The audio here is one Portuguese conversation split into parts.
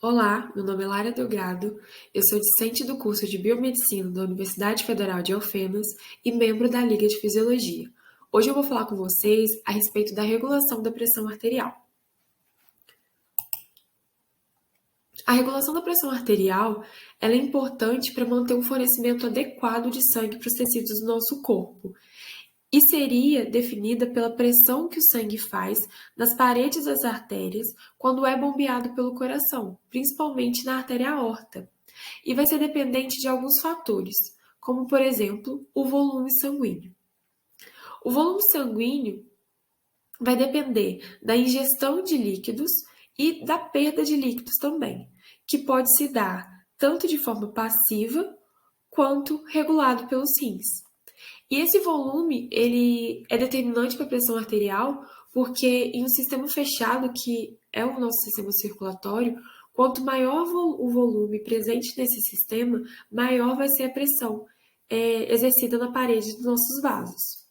Olá, meu nome é Lara Delgado, eu sou discente do curso de Biomedicina da Universidade Federal de Alfenas e membro da Liga de Fisiologia. Hoje eu vou falar com vocês a respeito da regulação da pressão arterial. A regulação da pressão arterial ela é importante para manter um fornecimento adequado de sangue para os tecidos do nosso corpo e seria definida pela pressão que o sangue faz nas paredes das artérias quando é bombeado pelo coração, principalmente na artéria aorta. E vai ser dependente de alguns fatores, como, por exemplo, o volume sanguíneo. O volume sanguíneo vai depender da ingestão de líquidos e da perda de líquidos também, que pode se dar tanto de forma passiva quanto regulado pelos rins. E esse volume, ele é determinante para a pressão arterial, porque em um sistema fechado, que é o nosso sistema circulatório, quanto maior o volume presente nesse sistema, maior vai ser a pressão exercida na parede dos nossos vasos.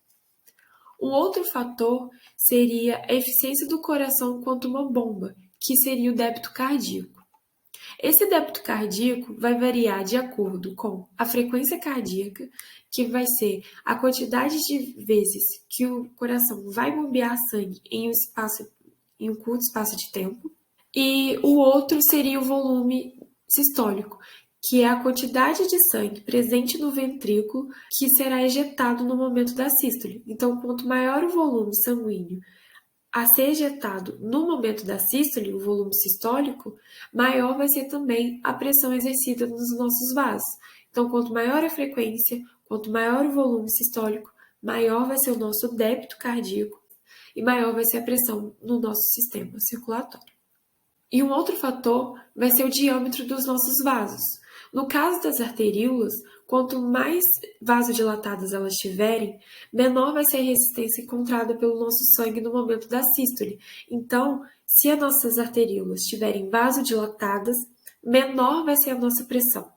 Um outro fator seria a eficiência do coração quanto uma bomba, que seria o débito cardíaco. Esse débito cardíaco vai variar de acordo com a frequência cardíaca, que vai ser a quantidade de vezes que o coração vai bombear sangue em um curto espaço de tempo, e o outro seria o volume sistólico, que é a quantidade de sangue presente no ventrículo que será ejetado no momento da sístole. Então, quanto maior o volume sanguíneo a ser ejetado no momento da sístole, o volume sistólico, maior vai ser também a pressão exercida nos nossos vasos. Então, quanto maior a frequência, quanto maior o volume sistólico, maior vai ser o nosso débito cardíaco e maior vai ser a pressão no nosso sistema circulatório. E um outro fator vai ser o diâmetro dos nossos vasos. No caso das arteríolas, quanto mais vasodilatadas elas tiverem, menor vai ser a resistência encontrada pelo nosso sangue no momento da sístole. Então, se as nossas arteríolas estiverem vasodilatadas, menor vai ser a nossa pressão.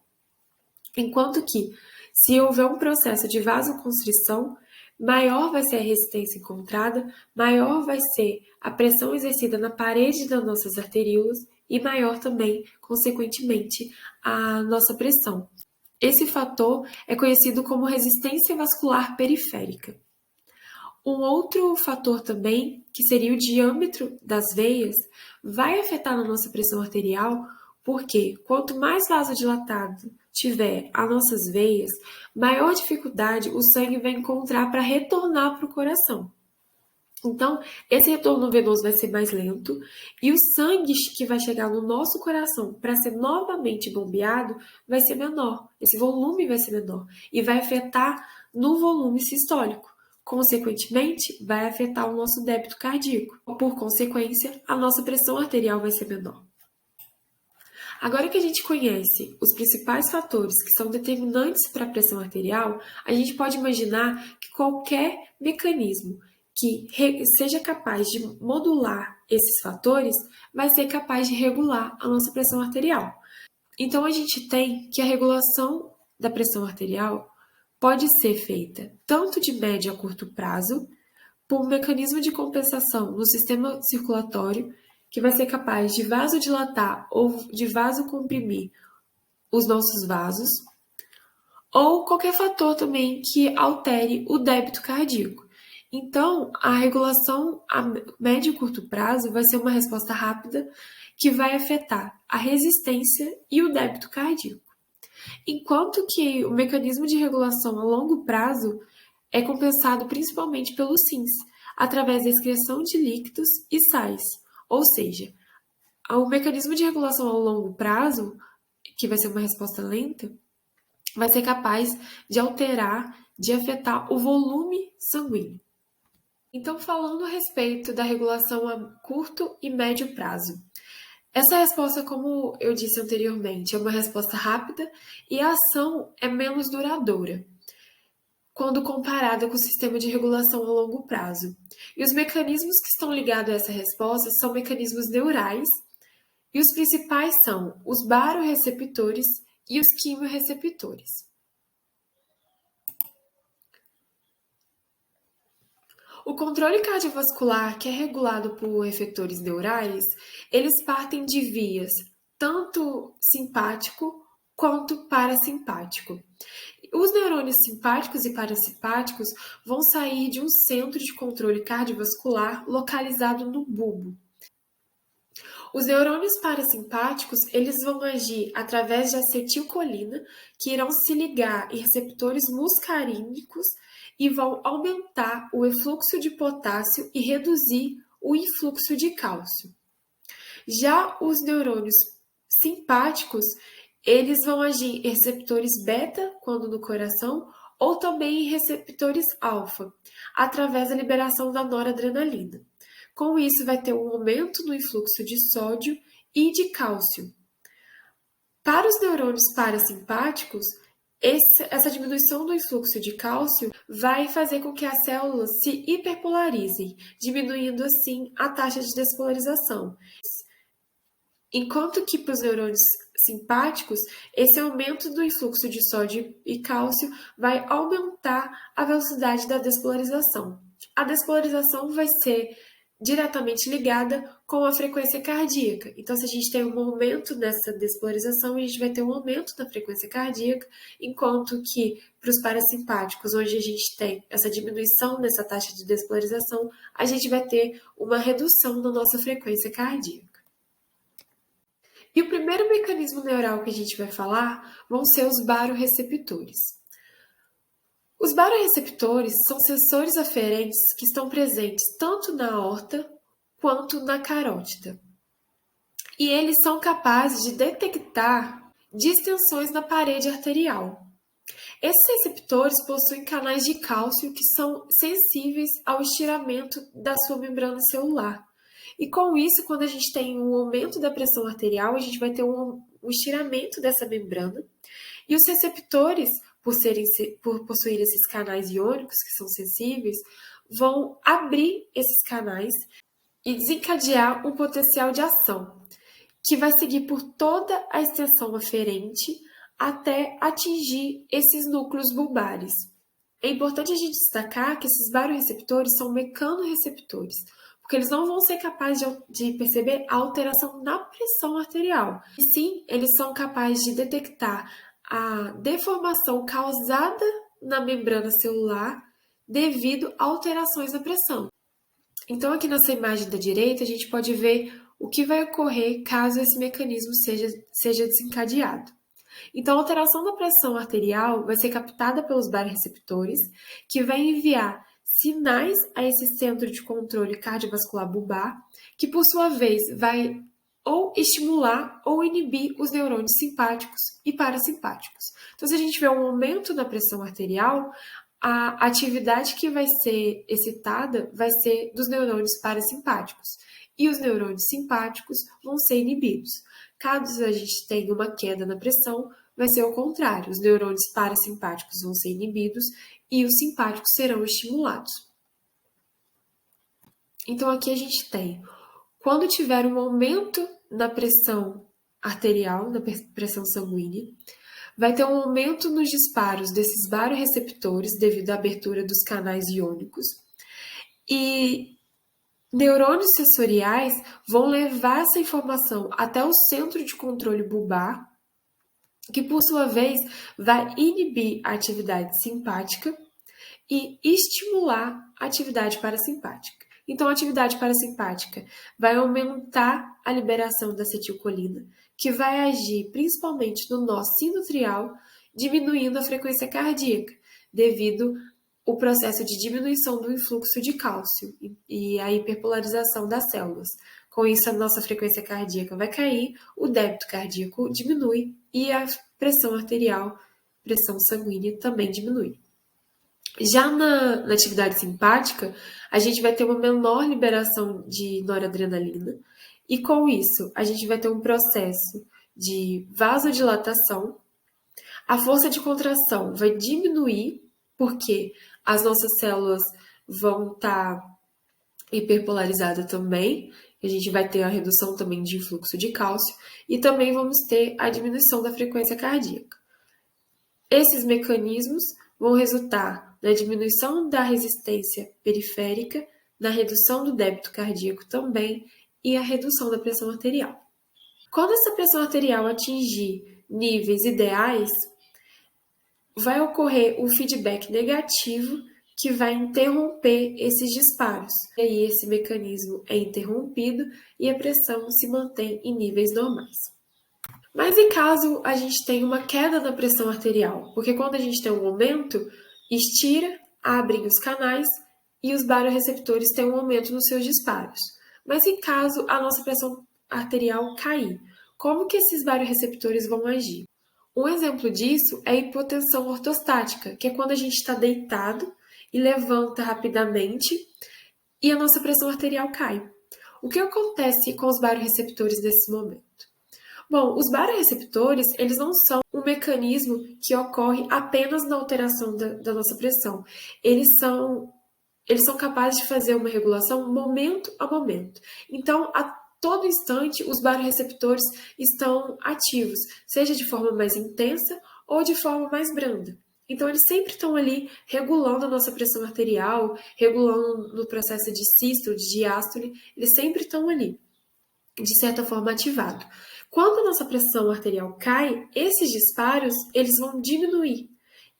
Enquanto que, se houver um processo de vasoconstrição, maior vai ser a resistência encontrada, maior vai ser a pressão exercida na parede das nossas arteríolas e maior também, consequentemente, a nossa pressão. Esse fator é conhecido como resistência vascular periférica. Um outro fator também, que seria o diâmetro das veias, vai afetar na nossa pressão arterial, porque quanto mais vasodilatado tiver as nossas veias, maior dificuldade o sangue vai encontrar para retornar para o coração. Então, esse retorno venoso vai ser mais lento e o sangue que vai chegar no nosso coração para ser novamente bombeado vai ser menor. Esse volume vai ser menor e vai afetar no volume sistólico. Consequentemente, vai afetar o nosso débito cardíaco. Por consequência, a nossa pressão arterial vai ser menor. Agora que a gente conhece os principais fatores que são determinantes para a pressão arterial, a gente pode imaginar que qualquer mecanismo que seja capaz de modular esses fatores vai ser capaz de regular a nossa pressão arterial. Então, a gente tem que a regulação da pressão arterial pode ser feita tanto de médio a curto prazo, por um mecanismo de compensação no sistema circulatório, que vai ser capaz de vasodilatar ou de vasocomprimir os nossos vasos, ou qualquer fator também que altere o débito cardíaco. Então, a regulação a médio e curto prazo vai ser uma resposta rápida que vai afetar a resistência e o débito cardíaco. Enquanto que o mecanismo de regulação a longo prazo é compensado principalmente pelos rins, através da excreção de líquidos e sais. Ou seja, o mecanismo de regulação a longo prazo, que vai ser uma resposta lenta, vai ser capaz de alterar, de afetar o volume sanguíneo. Então, falando a respeito da regulação a curto e médio prazo. Essa resposta, como eu disse anteriormente, é uma resposta rápida e a ação é menos duradoura quando comparada com o sistema de regulação a longo prazo. E os mecanismos que estão ligados a essa resposta são mecanismos neurais, e os principais são os baroreceptores e os quimiorreceptores. O controle cardiovascular, que é regulado por efetores neurais, eles partem de vias tanto simpático quanto parasimpático. Os neurônios simpáticos e parasimpáticos vão sair de um centro de controle cardiovascular localizado no bulbo. Os neurônios parasimpáticos, eles vão agir através de acetilcolina, que irão se ligar em receptores muscarínicos e vão aumentar o efluxo de potássio e reduzir o influxo de cálcio. Já os neurônios simpáticos, eles vão agir em receptores beta, quando no coração, ou também em receptores alfa, através da liberação da noradrenalina. Com isso, vai ter um aumento no influxo de sódio e de cálcio. Para os neurônios parasimpáticos, essa diminuição do influxo de cálcio vai fazer com que as células se hiperpolarizem, diminuindo assim a taxa de despolarização. Enquanto que para os neurônios simpáticos, esse aumento do influxo de sódio e cálcio vai aumentar a velocidade da despolarização. A despolarização vai ser diretamente ligada com a frequência cardíaca. Então, se a gente tem um aumento nessa despolarização, a gente vai ter um aumento da frequência cardíaca, enquanto que para os parasimpáticos, onde a gente tem essa diminuição nessa taxa de despolarização, a gente vai ter uma redução na nossa frequência cardíaca. E o primeiro mecanismo neural que a gente vai falar vão ser os baroreceptores. Os baroreceptores são sensores aferentes que estão presentes tanto na aorta quanto na carótida. E eles são capazes de detectar distensões na parede arterial. Esses receptores possuem canais de cálcio que são sensíveis ao estiramento da sua membrana celular. E com isso, quando a gente tem um aumento da pressão arterial, a gente vai ter um estiramento dessa membrana. E os receptores, por possuir esses canais iônicos que são sensíveis, vão abrir esses canais e desencadear um potencial de ação, que vai seguir por toda a extensão aferente até atingir esses núcleos bulbares. É importante a gente destacar que esses baroreceptores são mecanorreceptores, porque eles não vão ser capazes de perceber a alteração na pressão arterial. E sim, eles são capazes de detectar a deformação causada na membrana celular devido a alterações na pressão. Então, aqui nessa imagem da direita, a gente pode ver o que vai ocorrer caso esse mecanismo seja desencadeado. Então, a alteração da pressão arterial vai ser captada pelos baroreceptores, que vai enviar sinais a esse centro de controle cardiovascular bulbar, que por sua vez vai ou estimular ou inibir os neurônios simpáticos e parasimpáticos. Então, se a gente vê um aumento na pressão arterial, a atividade que vai ser excitada vai ser dos neurônios parasimpáticos e os neurônios simpáticos vão ser inibidos. Caso a gente tenha uma queda na pressão, vai ser o contrário, os neurônios parasimpáticos vão ser inibidos e os simpáticos serão estimulados. Então, aqui a gente tem, quando tiver um aumento na pressão arterial, na pressão sanguínea, vai ter um aumento nos disparos desses baroreceptores devido à abertura dos canais iônicos e neurônios sensoriais vão levar essa informação até o centro de controle bulbar, que por sua vez vai inibir a atividade simpática e estimular a atividade parasimpática. Então, a atividade parasimpática vai aumentar a liberação da acetilcolina, que vai agir principalmente no nó sinoatrial, diminuindo a frequência cardíaca, devido ao processo de diminuição do influxo de cálcio e a hiperpolarização das células. Com isso, a nossa frequência cardíaca vai cair, o débito cardíaco diminui e a pressão arterial, pressão sanguínea também diminui. Já na atividade simpática, a gente vai ter uma menor liberação de noradrenalina e com isso a gente vai ter um processo de vasodilatação, a força de contração vai diminuir porque as nossas células vão estar hiperpolarizadas também, a gente vai ter a redução também de influxo de cálcio e também vamos ter a diminuição da frequência cardíaca. Esses mecanismos vão resultar na diminuição da resistência periférica, na redução do débito cardíaco também e a redução da pressão arterial. Quando essa pressão arterial atingir níveis ideais, vai ocorrer um feedback negativo que vai interromper esses disparos. E aí esse mecanismo é interrompido e a pressão se mantém em níveis normais. Mas e caso a gente tenha uma queda na pressão arterial? Porque quando a gente tem um aumento, estira, abrem os canais e os barorreceptores têm um aumento nos seus disparos. Mas e caso a nossa pressão arterial cair? Como que esses barorreceptores vão agir? Um exemplo disso é a hipotensão ortostática, que é quando a gente está deitado e levanta rapidamente e a nossa pressão arterial cai. O que acontece com os barorreceptores nesse momento? Bom, os barorreceptores, eles não são um mecanismo que ocorre apenas na alteração da nossa pressão. Eles são capazes de fazer uma regulação momento a momento. Então, a todo instante, os barorreceptores estão ativos, seja de forma mais intensa ou de forma mais branda. Então, eles sempre estão ali regulando a nossa pressão arterial, regulando no processo de sístole, de diástole, eles sempre estão ali, de certa forma ativado. Quando a nossa pressão arterial cai, esses disparos eles vão diminuir.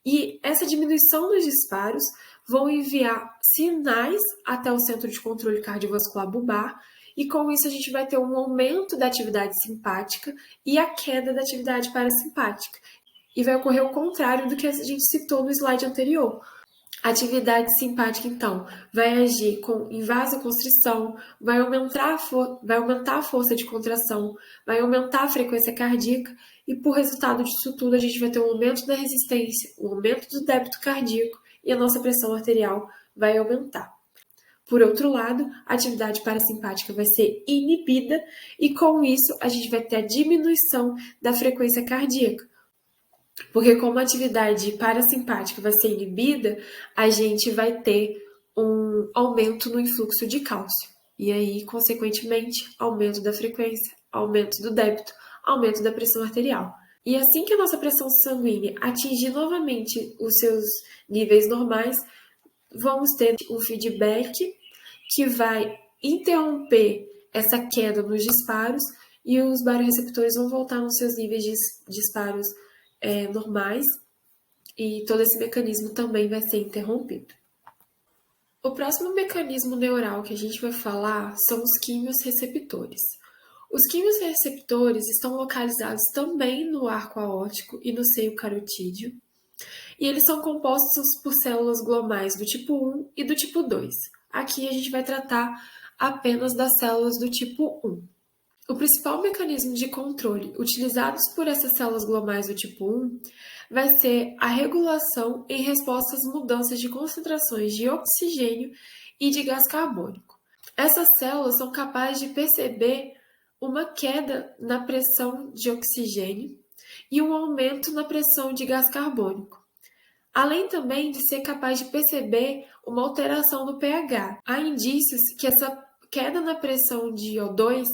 E essa diminuição dos disparos vão enviar sinais até o centro de controle cardiovascular bulbar, e com isso a gente vai ter um aumento da atividade simpática e a queda da atividade parasimpática. E vai ocorrer o contrário do que a gente citou no slide anterior. A atividade simpática, então, vai agir em vasoconstrição, vai aumentar a força de contração, vai aumentar a frequência cardíaca e, por resultado disso tudo, a gente vai ter um aumento da resistência, um aumento do débito cardíaco e a nossa pressão arterial vai aumentar. Por outro lado, a atividade parasimpática vai ser inibida e, com isso, a gente vai ter a diminuição da frequência cardíaca. Porque como a atividade parasimpática vai ser inibida, a gente vai ter um aumento no influxo de cálcio. E aí, consequentemente, aumento da frequência, aumento do débito, aumento da pressão arterial. E assim que a nossa pressão sanguínea atingir novamente os seus níveis normais, vamos ter um feedback que vai interromper essa queda nos disparos e os barorreceptores vão voltar nos seus níveis de disparos normais, e todo esse mecanismo também vai ser interrompido. O próximo mecanismo neural que a gente vai falar são os quimiorreceptores. Os quimiorreceptores estão localizados também no arco aórtico e no seio carotídeo, e eles são compostos por células glomais do tipo 1 e do tipo 2. Aqui a gente vai tratar apenas das células do tipo 1. O principal mecanismo de controle utilizado por essas células glomais do tipo 1 vai ser a regulação em resposta às mudanças de concentrações de oxigênio e de gás carbônico. Essas células são capazes de perceber uma queda na pressão de oxigênio e um aumento na pressão de gás carbônico, além também de ser capaz de perceber uma alteração no pH. Há indícios que essa queda na pressão de O2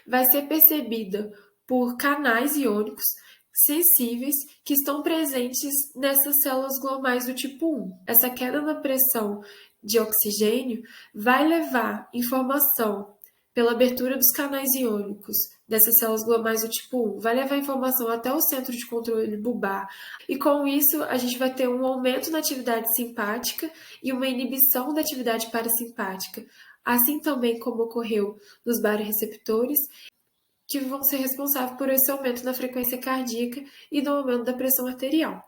vai ser percebida por canais iônicos sensíveis que estão presentes nessas células glomais do tipo 1. Essa queda na pressão de oxigênio vai levar informação pela abertura dos canais iônicos dessas células glomais do tipo 1, vai levar informação até o centro de controle bulbar, e com isso a gente vai ter um aumento na atividade simpática e uma inibição da atividade parasimpática, assim também como ocorreu nos barorreceptores, que vão ser responsáveis por esse aumento na frequência cardíaca e no aumento da pressão arterial.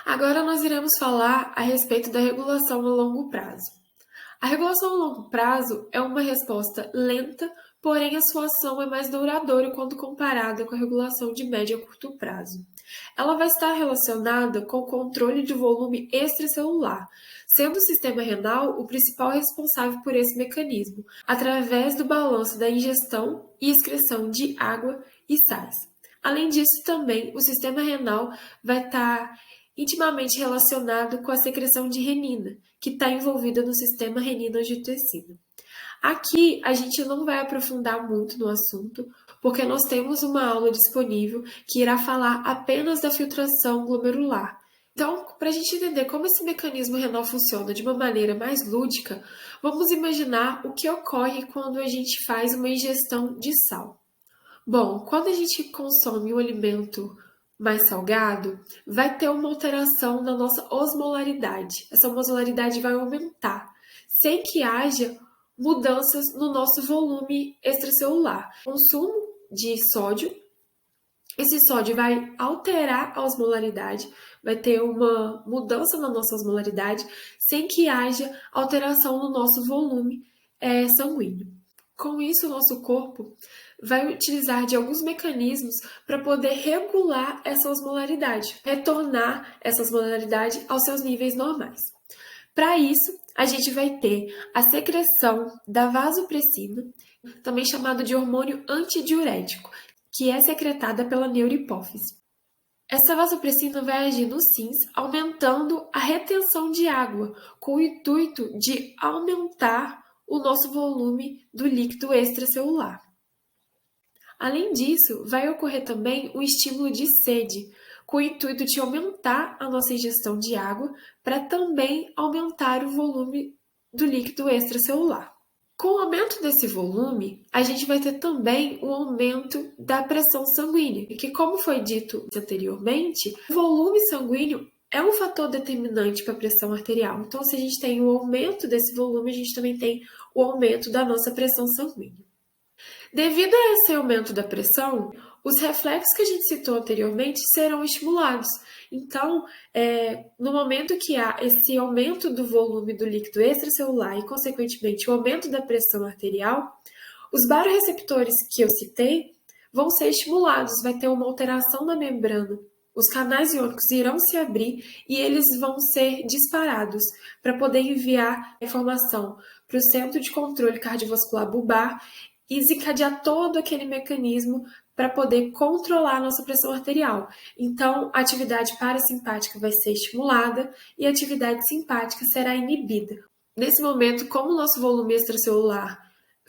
Agora nós iremos falar a respeito da regulação a longo prazo. A regulação a longo prazo é uma resposta lenta, porém a sua ação é mais duradoura quando comparada com a regulação de médio a curto prazo. Ela vai estar relacionada com o controle de volume extracelular, sendo o sistema renal o principal responsável por esse mecanismo, através do balanço da ingestão e excreção de água e sais. Além disso, também o sistema renal vai estar intimamente relacionado com a secreção de renina, que está envolvida no sistema renina-angiotensina. Aqui a gente não vai aprofundar muito no assunto, porque nós temos uma aula disponível que irá falar apenas da filtração glomerular. Então, para a gente entender como esse mecanismo renal funciona de uma maneira mais lúdica, vamos imaginar o que ocorre quando a gente faz uma ingestão de sal. Bom, quando a gente consome um alimento mais salgado, vai ter uma alteração na nossa osmolaridade. Essa osmolaridade vai aumentar, sem que haja mudanças no nosso volume extracelular. O consumo de sódio, esse sódio vai alterar a osmolaridade, vai ter uma mudança na nossa osmolaridade, sem que haja alteração no nosso volume sanguíneo. Com isso, o nosso corpo vai utilizar de alguns mecanismos para poder regular essa osmolaridade, retornar essa osmolaridade aos seus níveis normais. Para isso, a gente vai ter a secreção da vasopressina, também chamado de hormônio antidiurético, que é secretada pela neurohipófise. Essa vasopressina vai agir nos rins, aumentando a retenção de água, com o intuito de aumentar o nosso volume do líquido extracelular. Além disso, vai ocorrer também um estímulo de sede, com o intuito de aumentar a nossa ingestão de água, para também aumentar o volume do líquido extracelular. Com o aumento desse volume, a gente vai ter também um aumento da pressão sanguínea, que, como foi dito anteriormente, o volume sanguíneo é um fator determinante para a pressão arterial. Então, se a gente tem o aumento desse volume, a gente também tem o aumento da nossa pressão sanguínea. Devido a esse aumento da pressão, os reflexos que a gente citou anteriormente serão estimulados. Então, no momento que há esse aumento do volume do líquido extracelular e, consequentemente, o aumento da pressão arterial, os baroreceptores que eu citei vão ser estimulados, vai ter uma alteração na membrana. Os canais iônicos irão se abrir e eles vão ser disparados para poder enviar a informação para o Centro de Controle Cardiovascular Bulbar e desencadear todo aquele mecanismo para poder controlar a nossa pressão arterial. Então, a atividade parasimpática vai ser estimulada e a atividade simpática será inibida. Nesse momento, como o nosso volume extracelular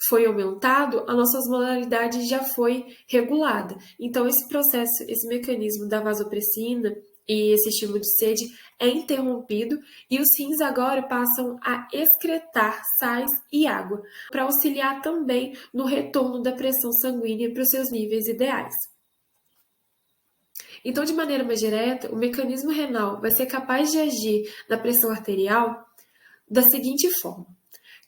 foi aumentado, a nossa osmolaridade já foi regulada. Então, esse processo, esse mecanismo da vasopressina e esse estímulo de sede é interrompido e os rins agora passam a excretar sais e água, para auxiliar também no retorno da pressão sanguínea para os seus níveis ideais. Então, de maneira mais direta, o mecanismo renal vai ser capaz de agir na pressão arterial da seguinte forma.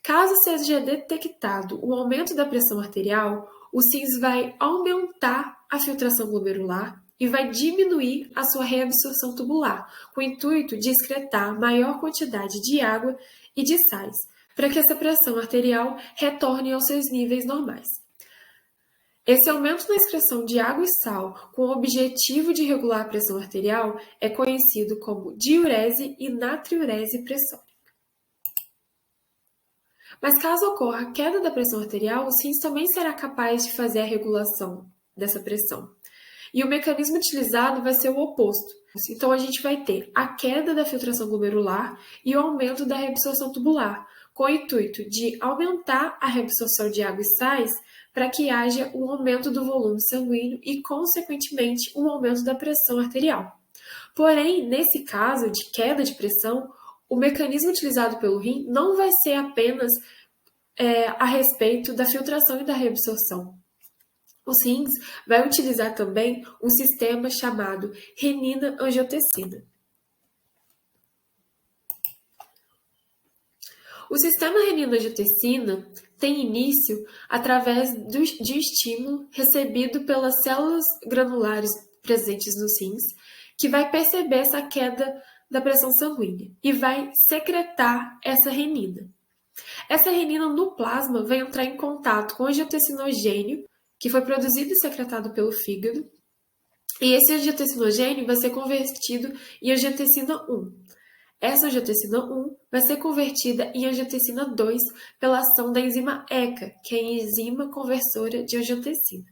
Caso seja detectado o aumento da pressão arterial, o rins vai aumentar a filtração glomerular e vai diminuir a sua reabsorção tubular, com o intuito de excretar maior quantidade de água e de sais, para que essa pressão arterial retorne aos seus níveis normais. Esse aumento na excreção de água e sal, com o objetivo de regular a pressão arterial, é conhecido como diurese e natriurese pressórica. Mas caso ocorra a queda da pressão arterial, o rins também será capaz de fazer a regulação dessa pressão. E o mecanismo utilizado vai ser o oposto. Então, a gente vai ter a queda da filtração glomerular e o aumento da reabsorção tubular, com o intuito de aumentar a reabsorção de água e sais para que haja um aumento do volume sanguíneo e, consequentemente, um aumento da pressão arterial. Porém, nesse caso de queda de pressão, o mecanismo utilizado pelo rim não vai ser apenas a respeito da filtração e da reabsorção. Os rins vai utilizar também um sistema chamado renina-angiotensina. O sistema renina-angiotensina tem início através de estímulo recebido pelas células granulares presentes nos rins, que vai perceber essa queda da pressão sanguínea e vai secretar essa renina. Essa renina no plasma vai entrar em contato com o angiotensinogênio, que foi produzido e secretado pelo fígado, e esse angiotensinogênio vai ser convertido em angiotensina 1. Essa angiotensina 1 vai ser convertida em angiotensina 2 pela ação da enzima ECA, que é a enzima conversora de angiotensina.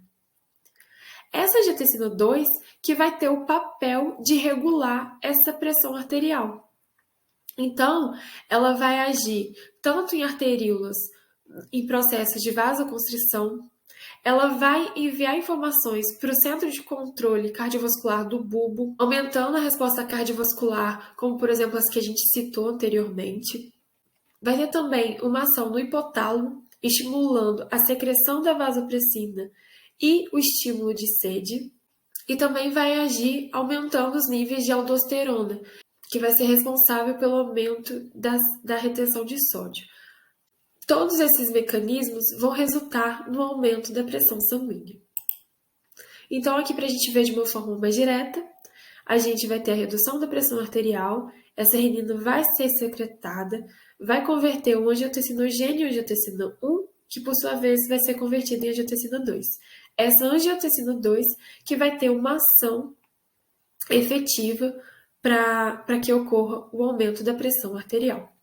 Essa angiotensina 2 que vai ter o papel de regular essa pressão arterial. Então, ela vai agir tanto em arteríolas, em processos de vasoconstrição, ela vai enviar informações para o centro de controle cardiovascular do bulbo, aumentando a resposta cardiovascular, como por exemplo as que a gente citou anteriormente. Vai ter também uma ação no hipotálamo, estimulando a secreção da vasopressina e o estímulo de sede, e também vai agir aumentando os níveis de aldosterona, que vai ser responsável pelo aumento da retenção de sódio. Todos esses mecanismos vão resultar no aumento da pressão sanguínea. Então, aqui para a gente ver de uma forma mais direta, a gente vai ter a redução da pressão arterial, essa renina vai ser secretada, vai converter o angiotensinogênio em angiotensina 1, que por sua vez vai ser convertida em angiotensina 2. Essa angiotensina 2 que vai ter uma ação efetiva para que ocorra o aumento da pressão arterial.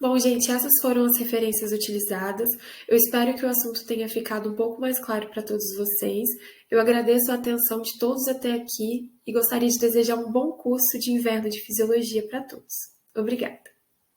Bom, gente, essas foram as referências utilizadas. Eu espero que o assunto tenha ficado um pouco mais claro para todos vocês. Eu agradeço a atenção de todos até aqui e gostaria de desejar um bom curso de inverno de fisiologia para todos. Obrigada!